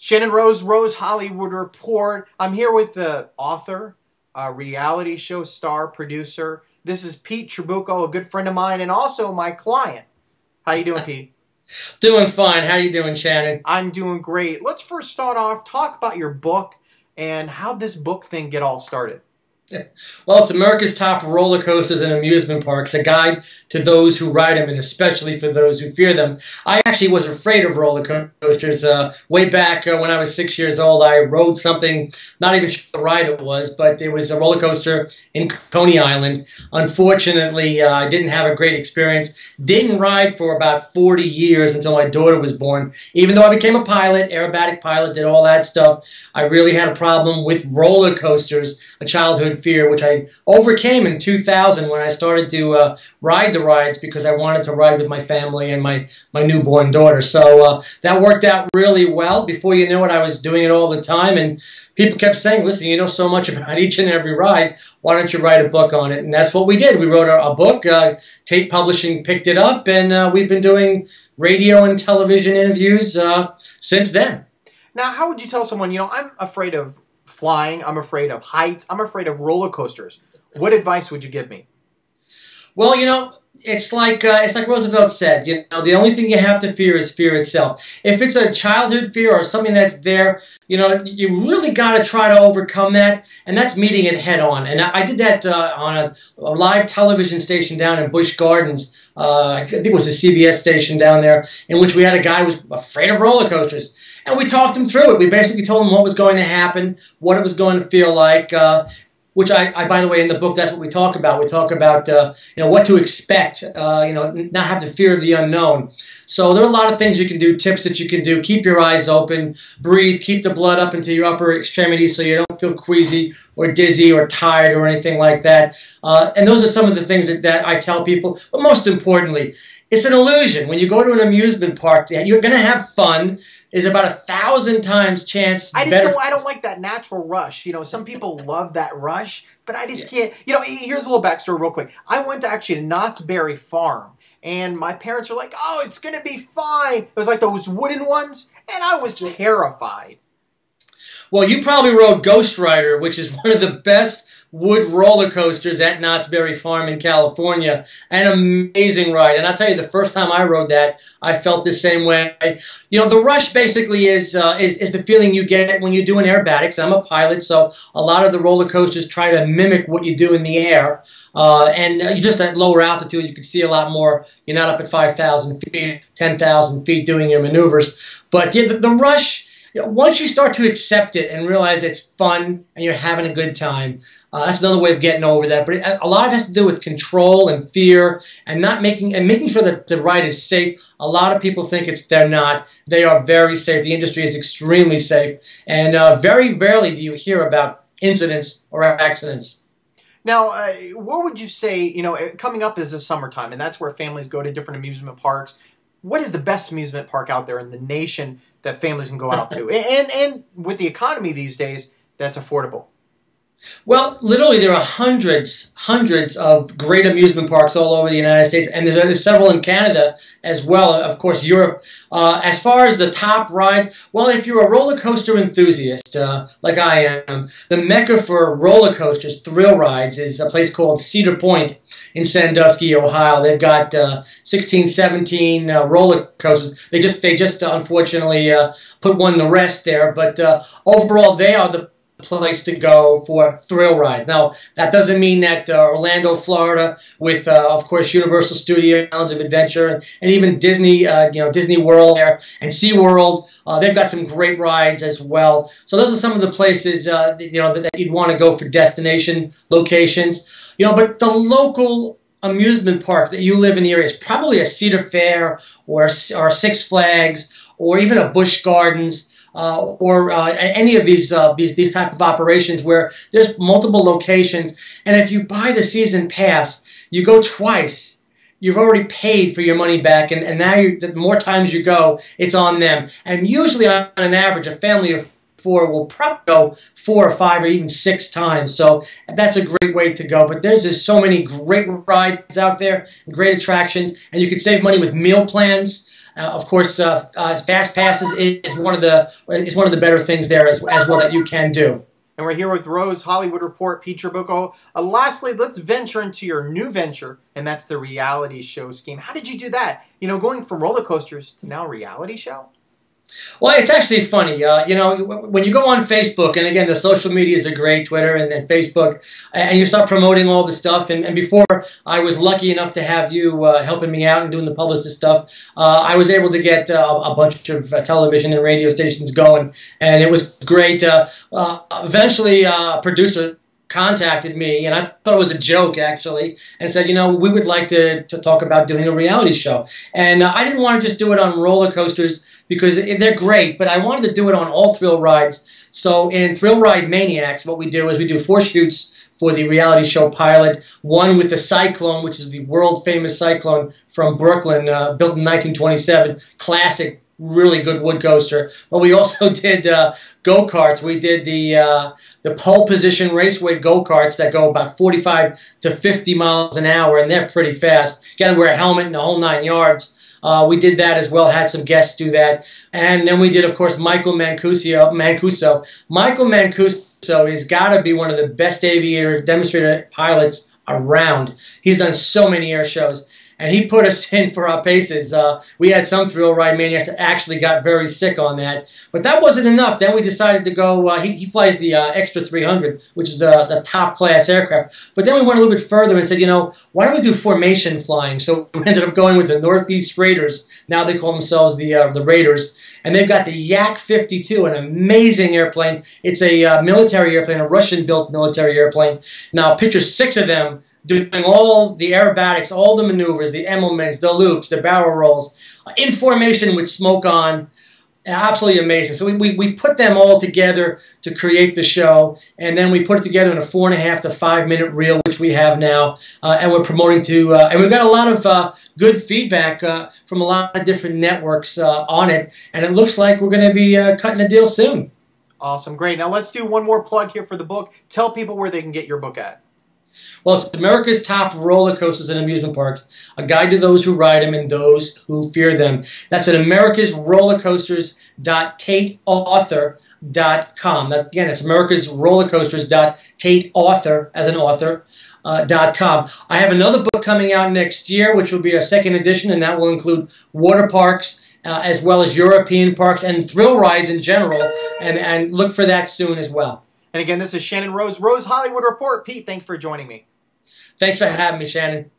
Shannon Rose, Rose Hollywood Report. I'm here with the author, reality show star, producer. This is Pete Trabucco, a good friend of mine, and also my client. How you doing, Pete? Doing fine. How you doing, Shannon? I'm doing great. Let's first start off, talk about your book and how this book thing get all started. Well, it's America's Top Roller Coasters and Amusement Parks, a guide to those who ride them and especially for those who fear them. I actually was afraid of roller coasters way back when I was 6 years old. I rode something, not even sure the ride it was, but it was a roller coaster in Coney Island. Unfortunately, I didn't have a great experience. Didn't ride for about 40 years until my daughter was born. Even though I became a pilot, aerobatic pilot, did all that stuff, I really had a problem with roller coasters, a childhood fear, which I overcame in 2000 when I started to ride the rides because I wanted to ride with my family and my newborn daughter. So that worked out really well. Before you knew it, I was doing it all the time, and people kept saying, listen, you know so much about each and every ride, why don't you write a book on it? And that's what we did. We wrote a book, Tate Publishing picked it up, and we've been doing radio and television interviews since then. Now, how would you tell someone, you know, I'm afraid of flying, I'm afraid of heights, I'm afraid of roller coasters. What advice would you give me? Well, you know, it's like Roosevelt said, you know, the only thing you have to fear is fear itself. If it's a childhood fear or something that's there, you know, you really got to try to overcome that, and that's meeting it head on. And I did that on a live television station down in Busch Gardens. I think it was a CBS station down there, in which we had a guy who was afraid of roller coasters. And we talked him through it. We basically told him what was going to happen, what it was going to feel like, which by the way, in the book, that's what we talk about. We talk about, you know, what to expect, you know, not have the fear of the unknown. So there are a lot of things you can do, tips that you can do. Keep your eyes open, breathe, keep the blood up into your upper extremities so you don't feel queasy or dizzy or tired or anything like that. And those are some of the things that I tell people. But most importantly, it's an illusion. When you go to an amusement park, you're going to have fun. There's about 1,000 times chance. I don't like that natural rush. You know, some people love that rush, but I just can't. You know, here's a little backstory real quick. I went to actually Knott's Berry Farm, and my parents were like, "Oh, it's gonna be fine." It was like those wooden ones, and I was terrified. Well, you probably rode Ghost Rider, which is one of the best wood roller coasters at Knott's Berry Farm in California. An amazing ride. And I'll tell you, the first time I rode that, I felt the same way. You know, the rush basically is the feeling you get when you do an aerobatics. I'm a pilot, so a lot of the roller coasters try to mimic what you do in the air. And you're just at lower altitude, you can see a lot more. You're not up at 5,000 feet, 10,000 feet doing your maneuvers. But yeah, the rush, once you start to accept it and realize it's fun and you're having a good time, that's another way of getting over that. But a lot of it has to do with control and fear and making sure that the ride is safe. A lot of people think they're not. They are very safe. The industry is extremely safe, and very rarely do you hear about incidents or accidents. Now, what would you say, you know, coming up is the summertime, and that's where families go to different amusement parks. What is the best amusement park out there in the nation that families can go out to? And with the economy these days, that's affordable. Well, literally there are hundreds of great amusement parks all over the United States, and there's several in Canada as well, of course, Europe. As far as the top rides, well, if you're a roller coaster enthusiast, like I am, the mecca for roller coasters, thrill rides, is a place called Cedar Point in Sandusky, Ohio. They've got 16, 17 roller coasters. They just unfortunately put one to rest there, but overall they are the place to go for thrill rides. Now, that doesn't mean that Orlando, Florida, with of course Universal Studios of Adventure and even Disney, you know, Disney World there and SeaWorld, they've got some great rides as well. So those are some of the places you know that you'd want to go for destination locations. You know, but the local amusement park that you live in the area is probably a Cedar Fair or Six Flags or even a Busch Gardens. Or any of these type of operations where there's multiple locations, and if you buy the season pass, you go twice. You've already paid for your money back, and now the more times you go, it's on them. And usually, on an average, a family of 4 will probably go 4 or 5 or even 6 times. So that's a great way to go. But there's just so many great rides out there, great attractions, and you can save money with meal plans. Of course, Fast Passes is one of the better things there as well that you can do. And we're here with Rose Hollywood Report, Pete Trabucco. Lastly, let's venture into your new venture, and that's the reality show scheme. How did you do that? You know, going from roller coasters to now reality show? Well, it's actually funny. You know, when you go on Facebook, and again, the social medias are great, Twitter and Facebook, and you start promoting all the stuff. And before I was lucky enough to have you helping me out and doing the publicist stuff, I was able to get a bunch of television and radio stations going, and it was great. Eventually, a producer contacted me, and I thought it was a joke, actually, and said, you know, we would like to talk about doing a reality show. And I didn't want to just do it on roller coasters because they're great, but I wanted to do it on all thrill rides. So in Thrill Ride Maniacs, what we do is we do 4 shoots for the reality show pilot. One with the Cyclone, which is the world-famous Cyclone from Brooklyn, built in 1927, classic, really good wood coaster. But we also did go-karts. We did the pole position raceway go-karts that go about 45 to 50 miles an hour, and they're pretty fast. You got to wear a helmet and the whole 9 yards. We did that as well, had some guests do that. And then we did, of course, Michael Mancuso. Michael Mancuso has got to be one of the best aviator demonstrator pilots around. He's done so many air shows. And he put us in for our paces. We had some Thrill Ride Maniacs that actually got very sick on that. But that wasn't enough. Then we decided to go, he flies the Extra 300, which is the top-class aircraft. But then we went a little bit further and said, you know, why don't we do formation flying? So we ended up going with the Northeast Raiders. Now they call themselves the Raiders. And they've got the Yak-52, an amazing airplane. It's a military airplane, a Russian-built military airplane. Now picture 6 of them doing all the aerobatics, all the maneuvers, the emmelments, the loops, the barrel rolls, in formation with smoke on. Absolutely amazing. So we put them all together to create the show, and then we put it together in a 4.5 to 5 minute reel, which we have now, and we're promoting to, and we've got a lot of good feedback from a lot of different networks on it, and it looks like we're going to be cutting a deal soon. Awesome. Great. Now let's do one more plug here for the book. Tell people where they can get your book at. Well, it's America's Top Roller Coasters and Amusement Parks, a guide to those who ride them and those who fear them. That's at americasrollercoasters.tateauthor.com. That, again, it's americasrollercoasters.tateauthor, as an author, .com. I have another book coming out next year, which will be a 2nd edition, and that will include water parks, as well as European parks and thrill rides in general, and look for that soon as well. And again, this is Shannon Rose, Rose Hollywood Report. Pete, thanks for joining me. Thanks for having me, Shannon.